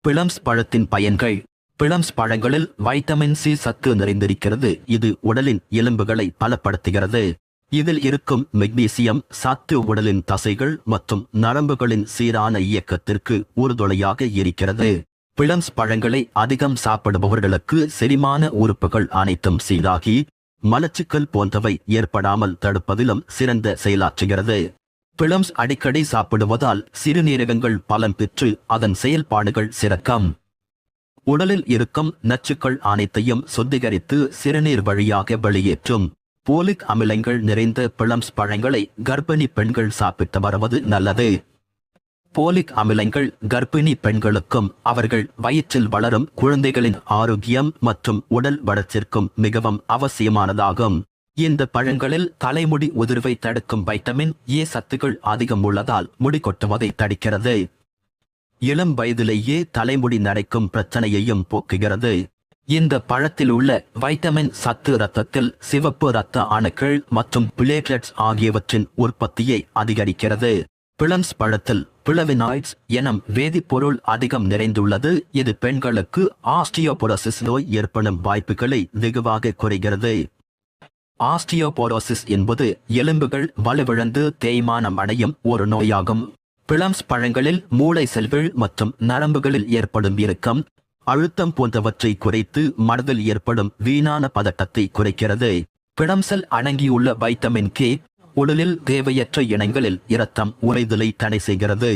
Plums பழத்தின் பயன்கள். Plums பழங்களில் வைட்டமின் சி சத்து நிறைந்திருக்கிறது. இது உடலின் எலும்புகளை பலப்படுத்துகிறது. இதில் இருக்கும் மெக்னீசியம் சத்து உடலின் தசைகள் மற்றும் நரம்புகளின் சீரான இயக்கத்திற்கு உறுதுணையாக இருக்கிறது. பிளம்ஸ் பழங்களை அதிகம் சாப்பிடுபவர்களுக்கு செரிமான உறுப்புகள் அனைத்தும் சீராகி மலச்சிக்கல் போன்றவை ஏற்படாமல் தடுப்பதிலும் சிறந்த செயலாற்றுகிறது. பிளம்ஸ் அடிக்கடி சாப்பிடுவதால் சிறுநீரகங்கள் பலம் பெற்று அதன் செயல்பாடுகள் சிறக்கும். உடலில் இருக்கும் நச்சுக்கள் அனைத்தையும் சுத்திகரித்து சிறுநீர் வழியாக வெளியேற்றும். போலிக் அமிலங்கள் நிறைந்த பிளம்ஸ் பழங்களை கர்ப்பிணி பெண்கள் சாப்பிட்டு வருவது நல்லது. போலிக் அமிலங்கள் கர்ப்பிணி பெண்களுக்கும் அவர்கள் வயிற்றில் வளரும் குழந்தைகளின் ஆரோக்கியம் மற்றும் உடல் வளர்ச்சிக்கும் மிகவும் அவசியமானதாகும். இந்த பழங்களில் தலைமுடி உதிர்வை தடுக்கும் வைட்டமின் ஏ சத்துக்கள் அதிகம் உள்ளதால் முடி கொட்டுவதை தடுக்கிறது. இளம் வயதிலேயே தலைமுடி நரைக்கும் பிரச்சனையையும் போக்குகிறது. இந்த பழத்தில் உள்ள வைட்டமின் சத்து இரத்தத்தில் சிவப்பு இரத்த அணுக்கள் மற்றும் பிளேட்லெட்ஸ் ஆகியவற்றின் உற்பத்தியை அதிகரிக்கிறது. பிளம்ஸ் பழத்தில் பிளவினாய்ட்ஸ் எனும் வேதிப்பொருள் அதிகம் நிறைந்துள்ளது. இது பெண்களுக்கு ஆஸ்டியோபோரோசிஸ் நோய் ஏற்படும் வாய்ப்புகளை வெகுவாக குறைகிறது. ஆஸ்டியோபோரோசிஸ் என்பது எலும்புகள் வலுவிழந்து தேய்மானம் அடையும் ஒரு நோயாகும். பிளம்ஸ் பழங்களில் மூளை செல்கள் மற்றும் நரம்புகளில் ஏற்படும் இறுக்கம், அழுத்தம் போன்றவற்றை குறைத்து மனதில் ஏற்படும் வீணான பதட்டத்தை குறைக்கிறது. பிளம்ஸில் அடங்கியுள்ள வைட்டமின் கே உடலில் தேவையற்ற இனங்களில் இரத்தம் உறைதலை தடை செய்கிறது.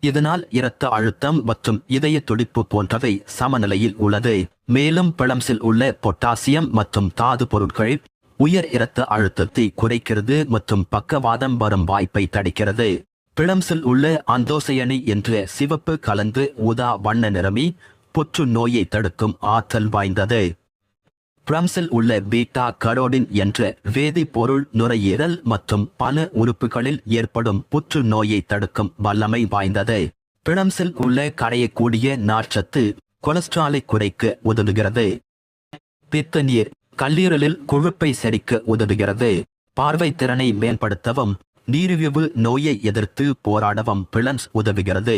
இதனால் இரத்த அழுத்தம் மற்றும் இதய துடிப்பு போன்றவை சமநிலையில் உள்ளது. மேலும் பிளம்ஸில் உள்ள பொட்டாசியம் மற்றும் தாது பொருட்கள் உயர் இரத்த அழுத்தத்தை குறைக்கிறது மற்றும் பக்கவாதம் வரும் வாய்ப்பை தடுக்கிறது. பிளம்ஸில் உள்ள அந்தோசயனி என்ற சிவப்பு கலந்து ஊதா வண்ண நிறமி புற்று நோயை தடுக்கும் ஆற்றல் வாய்ந்தது. பிளம்ஸில் உள்ள பீட்டா கரோடின் என்ற வேதிப்பொருள் நுரையீரல் மற்றும் பல உறுப்புகளில் ஏற்படும் புற்று நோயை தடுக்கும் வல்லமை வாய்ந்தது. பிளம்ஸில் உள்ள கரையக்கூடிய நார்ச்சத்து கொலஸ்ட்ராலை குறைக்க உதவுகிறது. பித்த நீர் கல்லீரலில் கொழுப்பை செரிக்க உதவுகிறது. பார்வை திறனை மேம்படுத்தவும் நீரிழிவு நோயை எதிர்த்து போராடவும் பிளம்ஸ் உதவுகிறது.